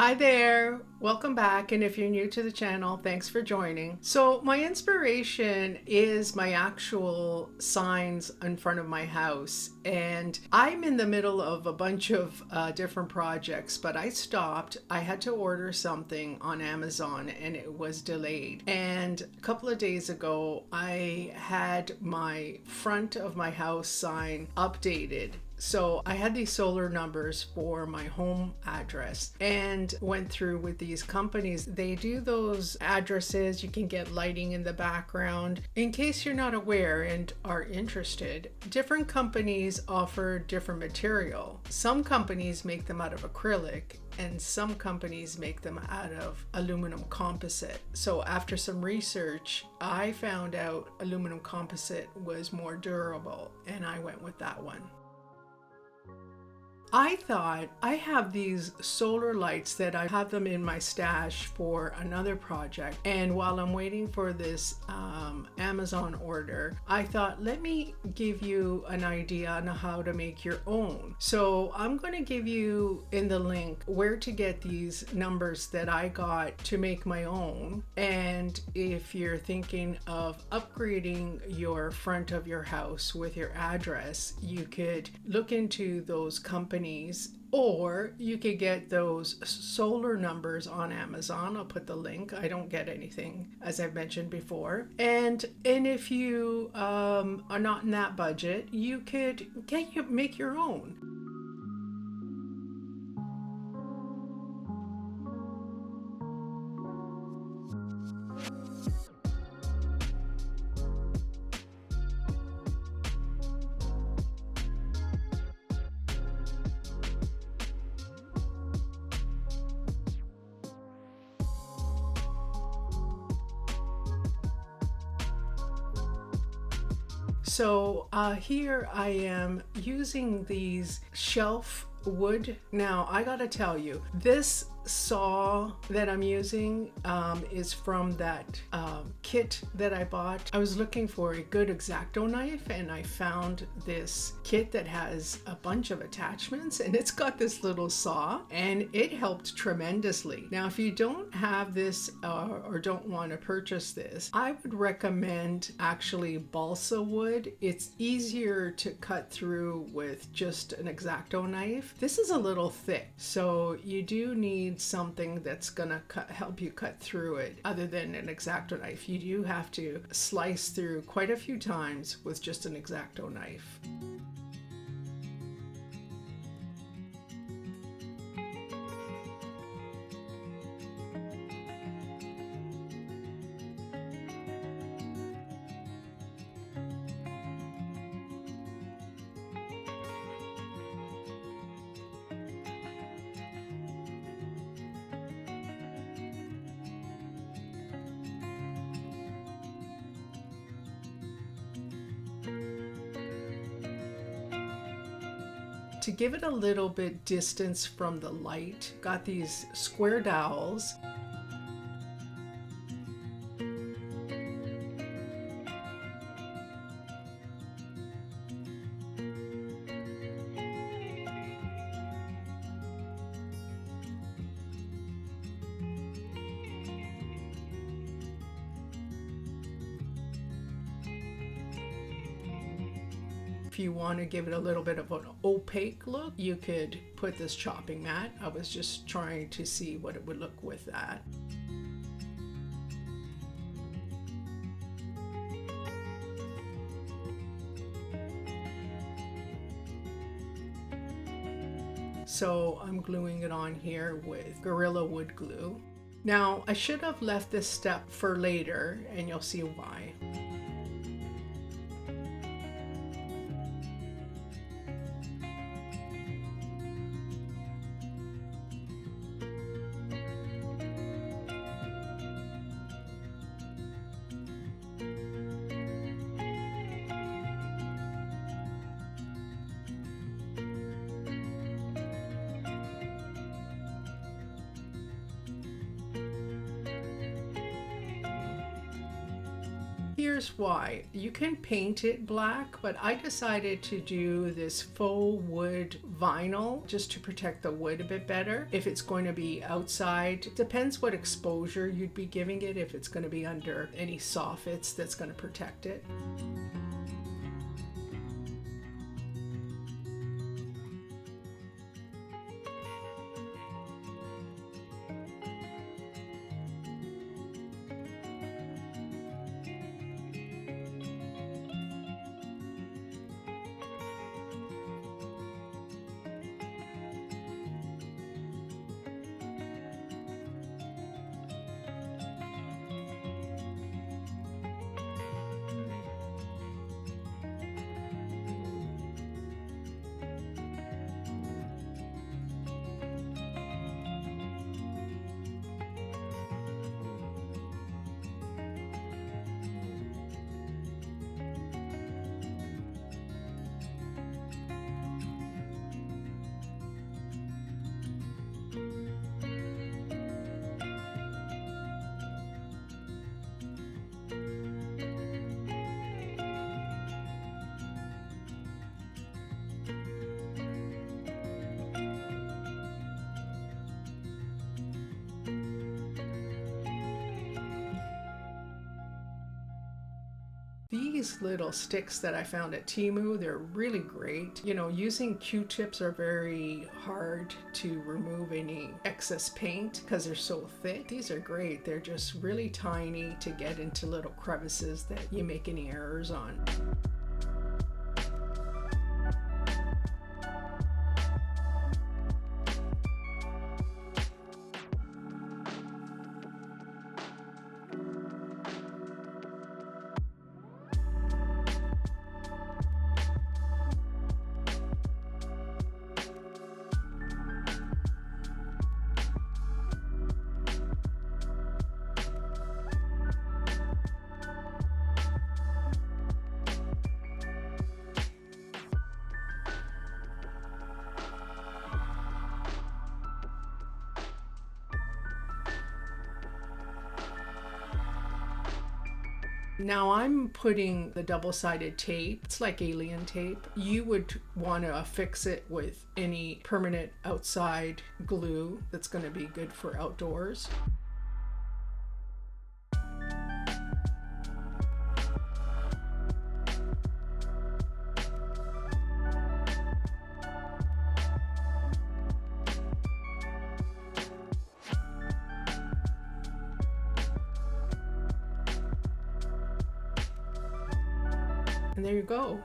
Hi there, welcome back, and if you're new to the channel, thanks for joining. So my inspiration is my actual signs in front of my house, and I'm in the middle of a bunch of different projects, but I stopped. I had to order something on Amazon and it was delayed, and a couple of days ago I had my front of my house sign updated. So I had these solar numbers for my home address and went through with these companies. They do those addresses. You can get lighting in the background. In case you're not aware and are interested, different companies offer different material. Some companies make them out of acrylic and some companies make them out of aluminum composite. So after some research, I found out aluminum composite was more durable and I went with that one. I thought I have these solar lights that I have them in my stash for another project, and while I'm waiting for this Amazon order, I thought let me give you an idea on how to make your own. So I'm going to give you in the link where to get these numbers that I got to make my own, and if you're thinking of upgrading your front of your house with your address, you could look into those companies, or you could get those solar numbers on Amazon. I'll put the link. I don't get anything, as I've mentioned before. And if you are not in that budget, you could make your own. So here I am using these shelf wood. Now I gotta tell you, this saw that I'm using is from that kit that I bought. I was looking for a good X-Acto knife and I found this kit that has a bunch of attachments and it's got this little saw and it helped tremendously. Now if you don't have this or don't want to purchase this, I would recommend actually balsa wood. It's easier to cut through with just an X-Acto knife. This is a little thick, so you do need something that's gonna help you cut through it. Other than an X-Acto knife, you do have to slice through quite a few times with just an X-Acto knife. To give it a little bit distance from the light, got these square dowels. If you want to give it a little bit of an opaque look, you could put this chopping mat. I was just trying to see what it would look with that. So I'm gluing it on here with Gorilla Wood glue. Now I should have left this step for later and you'll see why. Here's why. You can paint it black, but I decided to do this faux wood vinyl just to protect the wood a bit better. If it's going to be outside, it depends what exposure you'd be giving it. If it's going to be under any soffits, that's going to protect it. These little sticks that I found at Temu, they're really great. You know, using Q-tips are very hard to remove any excess paint because they're so thick. These are great. They're just really tiny to get into little crevices that you make any errors on. Now I'm putting the double-sided tape. It's like alien tape. You would want to affix it with any permanent outside glue that's going to be good for outdoors. And there you go.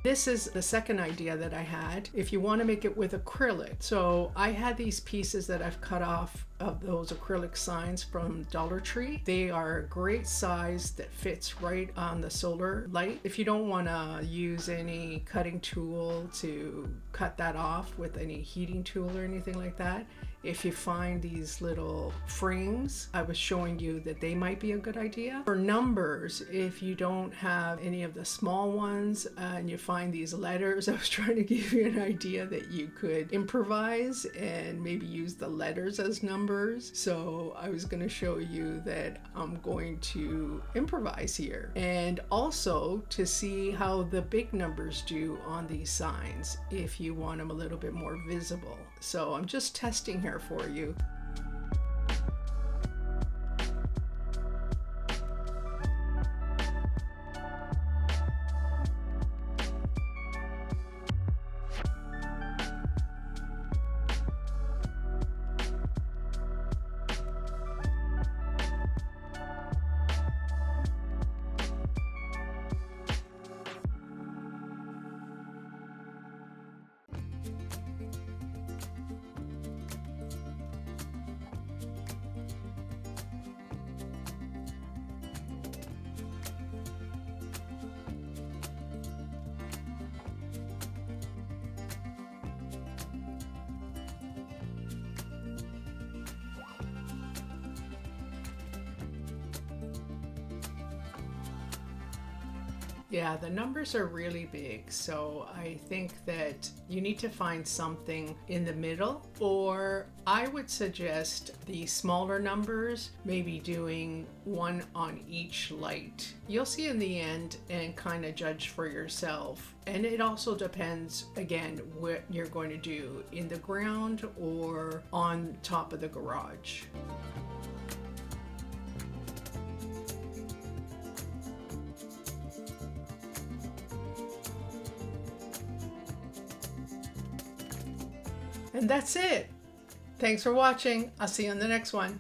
This is the second idea that I had. If you want to make it with acrylic. So I had these pieces that I've cut off of those acrylic signs from Dollartree. They are a great size that fits right on the solar light. If you don't want to use any cutting tool to cut that off with any heating tool or anything like that, if you find these little frames, I was showing you that they might be a good idea. For numbers, if you don't have any of the small ones and you find these letters, I was trying to give you an idea that you could improvise and maybe use the letters as numbers. So I was going to show you that I'm going to improvise here, and also to see how the big numbers do on these signs if you want them a little bit more visible. So I'm just testing here for you. Yeah, the numbers are really big, so I think that you need to find something in the middle, or I would suggest the smaller numbers, maybe doing one on each light. You'll see in the end and kind of judge for yourself. And it also depends, again, what you're going to do in the ground or on top of the garage. And that's it. Thanks for watching. I'll see you on the next one.